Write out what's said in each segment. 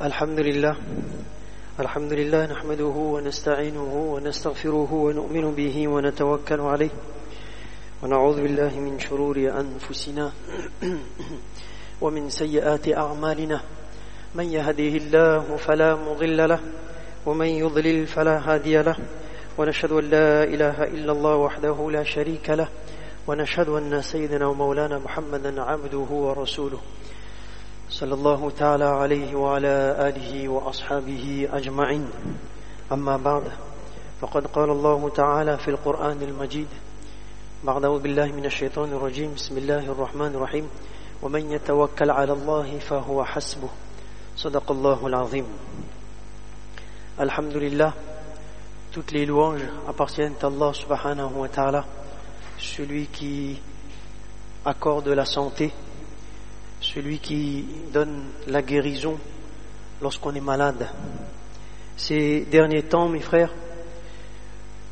الحمد لله نحمده ونستعينه ونستغفره ونؤمن به ونتوكل عليه ونعوذ بالله من شرور أنفسنا ومن سيئات أعمالنا من يهده الله فلا مضل له ومن يضلل فلا هادي له ونشهد أن لا إله إلا الله وحده لا شريك له ونشهد أن سيدنا ومولانا محمدا عبده ورسوله صلى الله تعالى عليه وعلى آله وأصحابه أجمعين أما بعد فقد قال الله تعالى في القرآن المجيد بعد أعوذ بالله من الشيطان الرجيم بسم الله الرحمن الرحيم ومن يتوكل على الله فهو حسبه صدق الله العظيم. Alhamdulillah, toutes les louanges appartiennent à Allah subhanahu wa ta'ala, celui qui accorde la santé, celui qui donne la guérison lorsqu'on est malade. Ces derniers temps, mes frères,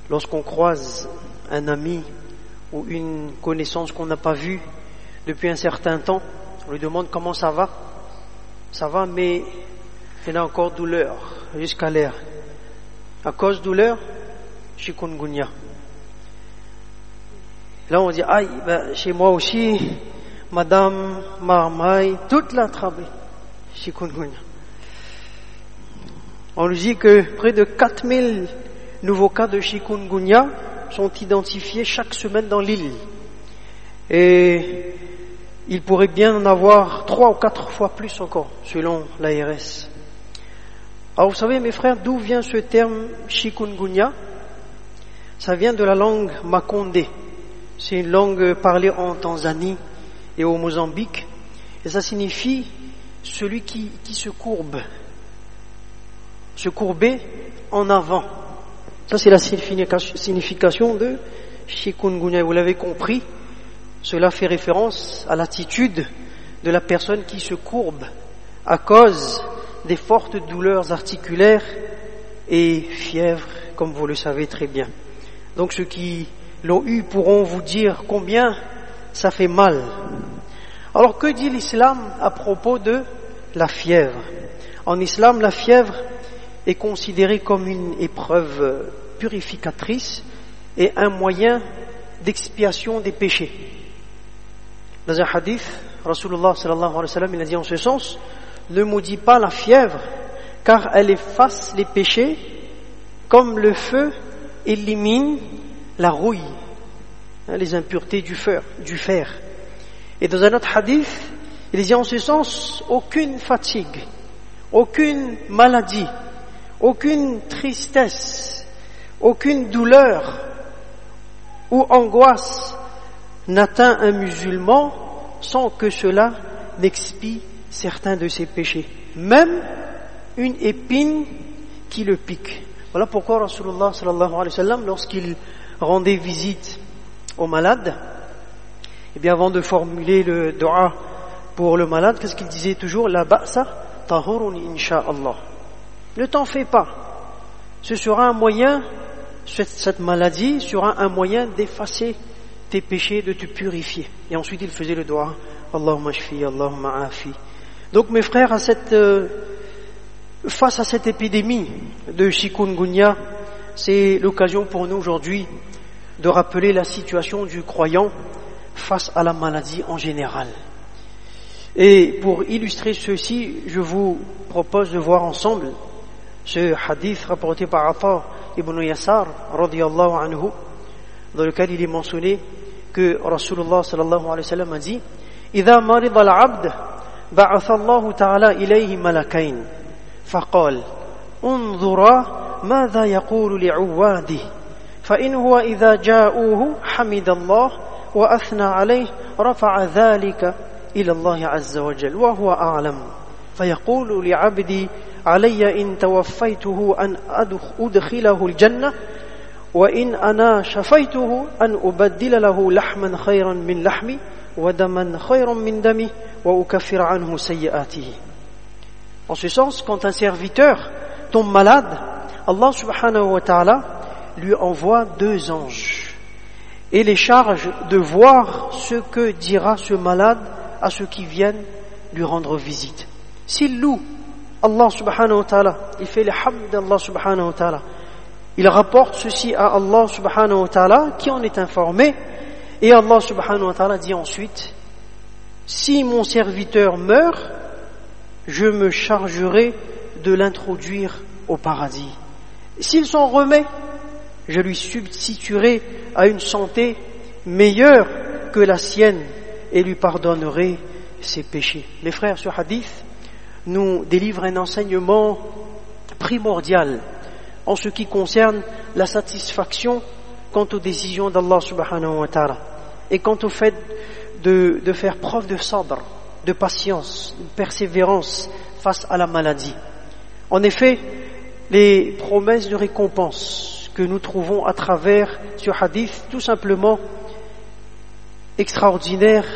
lorsqu'on croise un ami ou une connaissance qu'on n'a pas vue depuis un certain temps, on lui demande comment ça va. Ça va, mais il y a encore douleur jusqu'à l'air. À cause de douleur, chikungunya. Là, on dit, aïe, chez moi aussi, Madame Marmaille, toute la travail, chikungunya. On nous dit que près de 4000 nouveaux cas de chikungunya sont identifiés chaque semaine dans l'île. Et il pourrait bien en avoir 3 ou 4 fois plus encore, selon l'ARS. Alors vous savez, mes frères, d'où vient ce terme chikungunya? Ça vient de la langue Makonde. C'est une langue parlée en Tanzanie et au Mozambique, et ça signifie celui qui se courbe, se courber en avant. Ça c'est la signification de chikungunya. Vous l'avez compris, cela fait référence à l'attitude de la personne qui se courbe à cause des fortes douleurs articulaires et fièvre, comme vous le savez très bien. Donc ceux qui l'ont eu pourront vous dire combien ça fait mal. Alors que dit l'islam à propos de la fièvre? En islam, la fièvre est considérée comme une épreuve purificatrice et un moyen d'expiation des péchés. Dans un hadith, Rasulullah sallallahu alayhi wa sallam, il a dit en ce sens: ne maudis pas la fièvre, car elle efface les péchés comme le feu élimine la rouille, les impuretés du fer. Et dans un autre hadith, il dit en ce sens: aucune fatigue, aucune maladie, aucune tristesse, aucune douleur ou angoisse n'atteint un musulman sans que cela n'expie certains de ses péchés, même une épine qui le pique. Voilà pourquoi Rasulullah sallallahu alayhi wa sallam, lorsqu'il rendait visite aux malades, et bien avant de formuler le dua pour le malade, qu'est-ce qu'il disait toujours? La ba'sa tahurun insha'Allah. Ne t'en fais pas. Ce sera un moyen, cette maladie sera un moyen d'effacer tes péchés, de te purifier. Et ensuite il faisait le dua Allahumma shfi, Allahumma afi. Donc mes frères, face à cette épidémie de chikungunya, c'est l'occasion pour nous aujourd'hui de rappeler la situation du croyant face à la maladie en général. Et pour illustrer ceci, je vous propose de voir ensemble ce hadith rapporté par Atta ibn Yasar radiyallahu anhu, dans lequel il est mentionné que Rasulullah sallallahu alayhi wa sallam a dit: إذا مرض العبد بعث الله تعالى إليه ملكين فقال انظرا ماذا يقول لعواده فإن هو إذا جاءوه حمد الله وأثنى عليه رفع ذلك إلى الله عز وجل وهو أعلم فيقول لعبدي علي إن توفيته أن أدخله الجنة وإن أنا شفيته أن أبدل له لحما خيرا من لحمي وَدَمًا خَيْرًا مِنْ دَمِهِ وَأُكَفِّرَ عَنْهُ سَيِّئَاتِهِ. En ce sens, quand un serviteur tombe malade, Allah subhanahu wa ta'ala lui envoie 2 anges et les charge de voir ce que dira ce malade à ceux qui viennent lui rendre visite. S'il loue Allah subhanahu wa ta'ala, il fait le hamd d'Allah subhanahu wa ta'ala. Il rapporte ceci à Allah subhanahu wa ta'ala qui en est informé, et Allah subhanahu wa ta'ala dit ensuite: si mon serviteur meurt, je me chargerai de l'introduire au paradis. S'il s'en remet, je lui substituerai à une santé meilleure que la sienne et lui pardonnerai ses péchés. Mes frères, ce hadith nous délivre un enseignement primordial en ce qui concerne la satisfaction quant aux décisions d'Allah subhanahu wa ta'ala et quant au fait de faire preuve de sabr, de patience, de persévérance face à la maladie. En effet, les promesses de récompense que nous trouvons à travers ce hadith, tout simplement extraordinaires,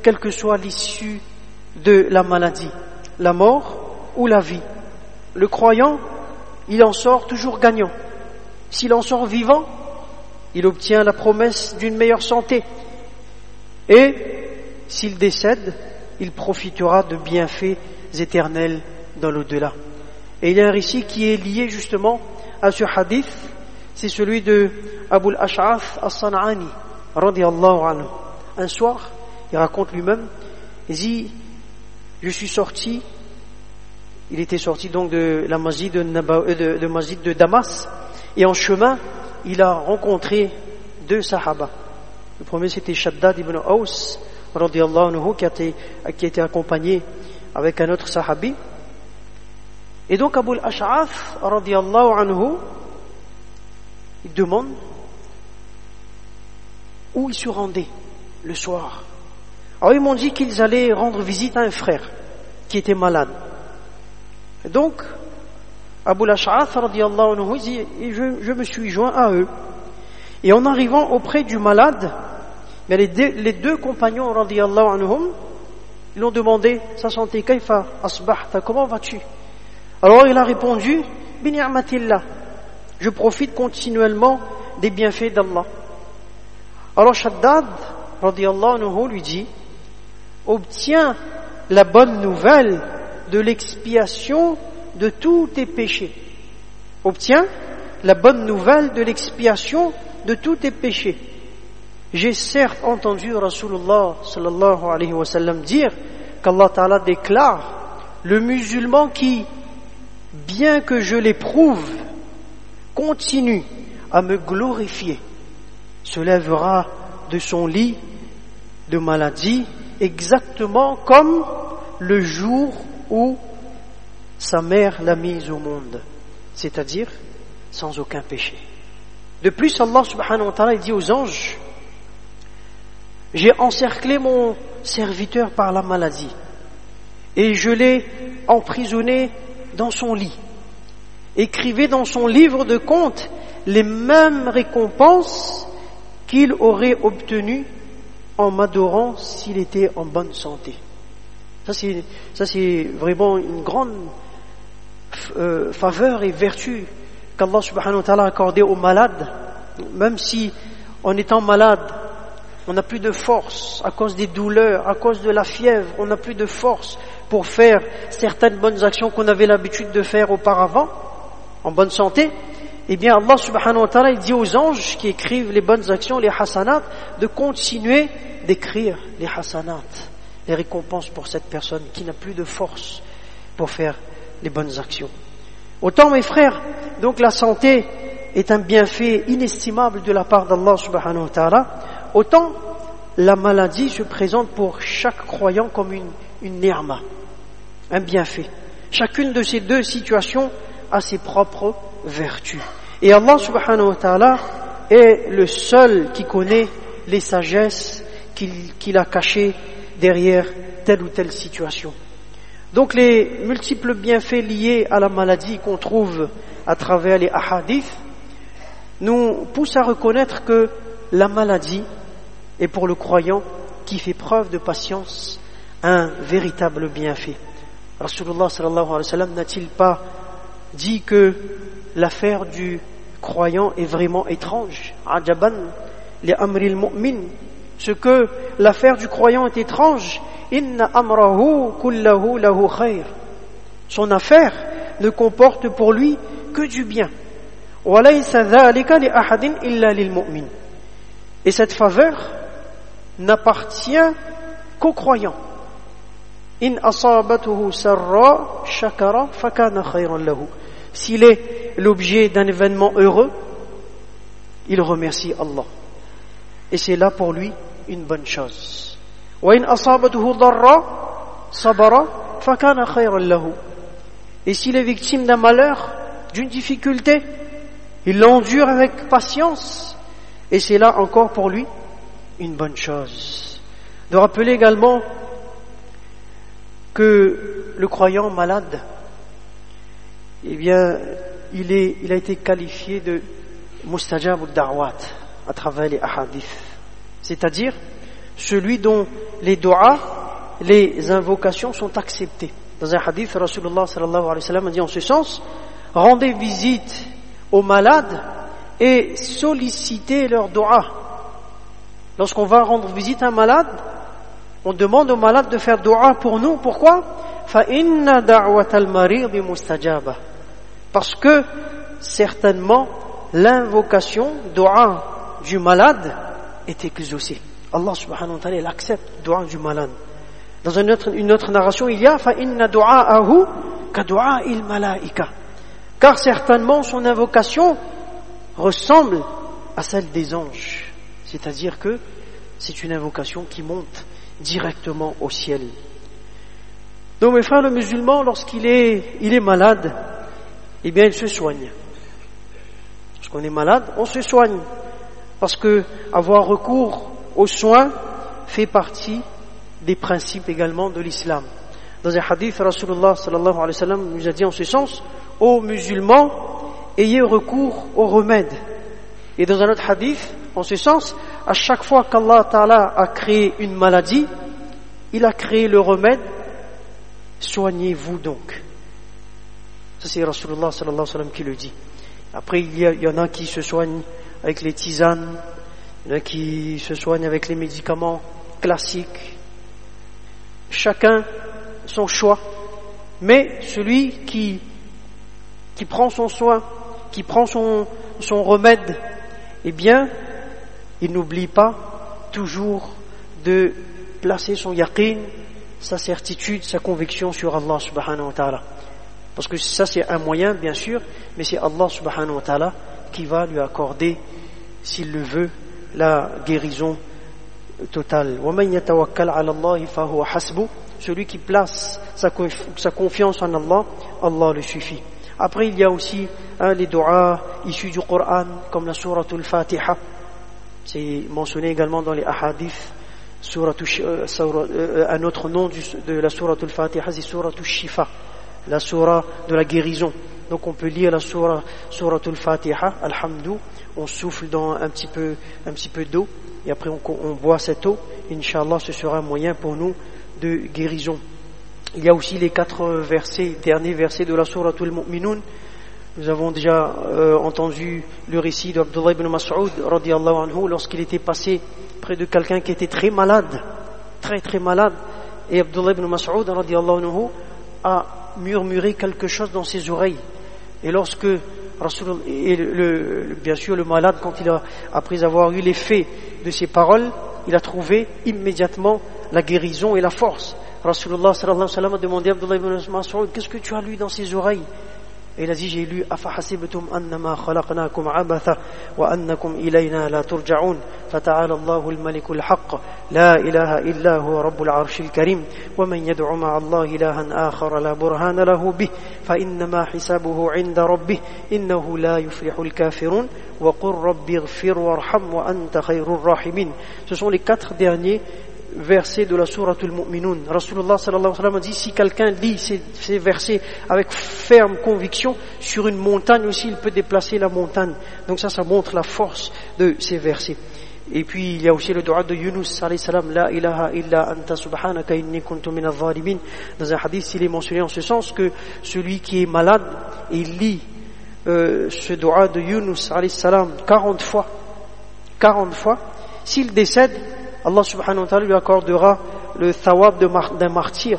quelle que soit l'issue de la maladie, la mort ou la vie. Le croyant, il en sort toujours gagnant. S'il en sort vivant, il obtient la promesse d'une meilleure santé. Et s'il décède, il profitera de bienfaits éternels dans l'au-delà. Et il y a un récit qui est lié justement à ce hadith, c'est celui de Abu al-Ash'ath as-San'ani, radiyallahu anhu. Un soir, il raconte lui-même, il dit: je suis sorti, il était sorti donc de la masjid de Damas, et en chemin, il a rencontré deux sahaba. Le premier, c'était Shaddad ibn Aus, radiyallahu anhu, qui a été accompagné avec un autre sahabi. Et donc Abu al-Ash'ath, radiyallahu anhu, il demande où ils se rendaient le soir. Alors ils m'ont dit qu'ils allaient rendre visite à un frère qui était malade. Et donc Abu al-Ash'ath, radiyallahu anhu, dit: je me suis joint à eux. Et en arrivant auprès du malade, les deux compagnons, radiyallahu anhum, ils l'ont demandé sa santé: kayfa asbahta, comment vas-tu? Alors il a répondu: bi ni'matillah, je profite continuellement des bienfaits d'Allah. Alors Shaddad, radiyallahu anhu, lui dit: obtiens la bonne nouvelle de l'expiation de tous tes péchés. Obtiens la bonne nouvelle de l'expiation de tous tes péchés. J'ai certes entendu Rasulullah sallallahu alayhi wa sallam dire qu'Allah Ta'ala déclare: le musulman qui, bien que je l'éprouve, continue à me glorifier, se lèvera de son lit de maladie exactement comme le jour où sa mère l'a mise au monde, c'est-à-dire sans aucun péché. De plus, Allah subhanahu wa ta'ala, il dit aux anges: j'ai encerclé mon serviteur par la maladie et je l'ai emprisonné dans son lit. Écrivez dans son livre de comptes les mêmes récompenses qu'il aurait obtenues en m'adorant s'il était en bonne santé. Ça c'est vraiment une grande faveur et vertu qu'Allah subhanahu wa ta'ala a accordé aux malades. Même si en étant malade, on n'a plus de force à cause des douleurs, à cause de la fièvre, on n'a plus de force pour faire certaines bonnes actions qu'on avait l'habitude de faire auparavant, en bonne santé, eh bien Allah subhanahu wa ta'ala, il dit aux anges qui écrivent les bonnes actions, les hasanat, de continuer d'écrire les hasanat, les récompenses pour cette personne qui n'a plus de force pour faire les bonnes actions. Autant, mes frères, donc la santé est un bienfait inestimable de la part d'Allah subhanahu wa ta'ala, autant la maladie se présente pour chaque croyant comme une ni'ma, un bienfait. Chacune de ces deux situations a ses propres vertus. Et Allah subhanahu wa ta'ala est le seul qui connaît les sagesses qu'il a cachées derrière telle ou telle situation. Donc les multiples bienfaits liés à la maladie qu'on trouve à travers les ahadith nous poussent à reconnaître que la maladie est pour le croyant qui fait preuve de patience un véritable bienfait. Rasulullah sallallahu alayhi wa sallam n'a-t-il pas dit que l'affaire du croyant est vraiment étrange? Ajaban li amril mu'min, ce que l'affaire du croyant est étrange. Inna amrahu kullahu lahu khair. Son affaire ne comporte pour lui que du bien. وَلَيْسَ ذَلِكَ لِأَحَدٍ إِلَّا لِلْمُؤْمِنِ. Et cette faveur n'appartient qu'aux croyants. إِنْ أَصَابَتْهُ سَرًّا شَكَرَ فَكَانَ خَيْرًا لَهُ. S'il est l'objet d'un événement heureux, il remercie Allah. Et c'est là pour lui une bonne chose. وَإِنْ أَصَابَتْهُ ضَرًّا صَبَرَ فَكَانَ خَيْرًا لَهُ. Et s'il est victime d'un malheur, d'une difficulté, il l'endure avec patience, et c'est là encore pour lui une bonne chose. De rappeler également que le croyant malade, eh bien, il a été qualifié de mustajab ad-da'wat à travers les ahadith, c'est-à-dire celui dont les du'as, les invocations sont acceptées. Dans un hadith, Rasulullah sallallahu alayhi wa sallam a dit en ce sens: rendez visite aux malades et sollicitez leurs du'as. Lorsqu'on va rendre visite à un malade, on demande au malade de faire du'a pour nous. Pourquoi? فَإِنَّ دَعْوَةَ الْمَرِيضِ مُسْتَجَابَةٌ. Parce que certainement l'invocation, du'a du malade est exaucée. Allah subhanahu wa ta'ala accepte du'a du malade. Dans une autre narration, il y a فَإِنَّ دُعَاءَهُ كَدُعَاءِ الْمَلَائِكَةِ. Car certainement son invocation ressemble à celle des anges. C'est-à-dire que c'est une invocation qui monte directement au ciel. Donc mes frères, le musulman, lorsqu'il est malade, eh bien il se soigne. Lorsqu'on est malade, on se soigne. Parce que avoir recours aux soins fait partie des principes également de l'islam. Dans un hadith, Rasulullah sallallahu alayhi wa sallam nous a dit en ce sens: ô musulmans, ayez recours aux remèdes. Et dans un autre hadith, en ce sens, à chaque fois qu'Allah Ta'ala a créé une maladie, il a créé le remède: soignez-vous donc. Ça c'est Rasulullah sallallahu alayhi wa sallam qui le dit. Après il y en a qui se soignent avec les tisanes, il y en a qui se soignent avec les médicaments classiques. Chacun son choix, mais celui qui prend son soin, qui prend son remède, eh bien il n'oublie pas toujours de placer son yaqin, sa certitude, sa conviction sur Allah subhanahu wa ta'ala. Parce que ça c'est un moyen bien sûr, mais c'est Allah subhanahu wa ta'ala qui va lui accorder, s'il le veut, la guérison totale. وَمَنْ يَتَوَكَّلْ عَلَى اللَّهِ فَهُوَ حَسْبُهُ. Celui qui place sa confiance en Allah, Allah le suffit. Après il y a aussi les du'as issus du Coran, comme la sourate al-Fatiha. C'est mentionné également dans les ahadiths. Un autre nom de la sourate al-Fatiha, c'est sourate al-Shifa, la sourate de la guérison. Donc on peut lire la sourate al-Fatiha, alhamdou, on souffle dans un petit peu d'eau, et après on boit cette eau. Inch'Allah, ce sera un moyen pour nous de guérison. Il y a aussi les 4 derniers versets de la sourate al-Mu'minun. Nous avons déjà entendu le récit d'Abdullah ibn Mas'ud radiyallahu anhu lorsqu'il était passé près de quelqu'un qui était très malade, très malade, et Abdullah ibn Mas'ud radiyallahu anhu a murmuré quelque chose dans ses oreilles. Et lorsque bien sûr le malade, après avoir eu l'effet de ces paroles, il a trouvé immédiatement la guérison et la force. Rasulullah sallallahu alayhi wa sallam a demandé à Abdullah ibn Mas'ud: qu'est-ce que tu as lu dans ses oreilles? Et il a dit: j'ai lu أَفَحَسِبْتُمْ أَنَّمَا خَلَقْنَاكُمْ عَبَثًا وَأَنَّكُمْ إِلَيْنَا لَا تُرْجَعُونَ فَتَعَالَى اللَّهُ الْمَلِكُ الْحَقُّ لَا إِلَهَ إِلَّا هُوَ رَبُّ الْعَرْشِ الْكَرِيمِ وَمَنْ يَدْعُ مَعَ اللَّهِ إِلَهًا آخَرَ لَا بُرْهَانَ لَهُ بِهِ فَإِنَّمَا حِسَابُهُ عِندَ رَبِّهِ إِنَّهُ لَا يُفْلِحُ الْكَافِرُونَ وَقُلْ رَبِّ اغْفِرْ وَارْحَمْ وَأَنْتَ خَيْرُ الرَّاحِمِينَ. Ce sont les 4 derniers versets de la sourate al-Mu'minun. Rasulullah sallallahu alayhi wa sallam a dit: si quelqu'un lit ces versets avec ferme conviction sur une montagne aussi, il peut déplacer la montagne. Donc ça montre la force de ces versets. Et puis il y a aussi le dua de Yunus alayhi salam: la ilaha illa anta subhanaka inni kuntu minadh dhalimin. Dans un hadith, il est mentionné en ce sens que celui qui est malade et il lit ce dua de Yunus alayhi salam 40 fois, s'il décède, Allah subhanahu wa ta'ala lui accordera le thawab d'un martyr.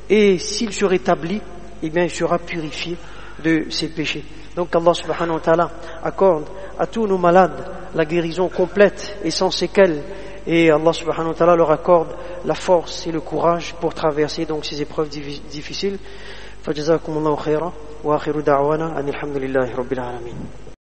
Et s'il se rétablit, eh bien il sera purifié de ses péchés. Donc Allah subhanahu wa ta'ala accorde à tous nos malades la guérison complète et sans séquelles, et Allah subhanahu wa ta'ala leur accorde la force et le courage pour traverser donc ces épreuves difficiles. فجزاكم الله خيرا وآخر دعوانا أن الحمد لله رب العالمين.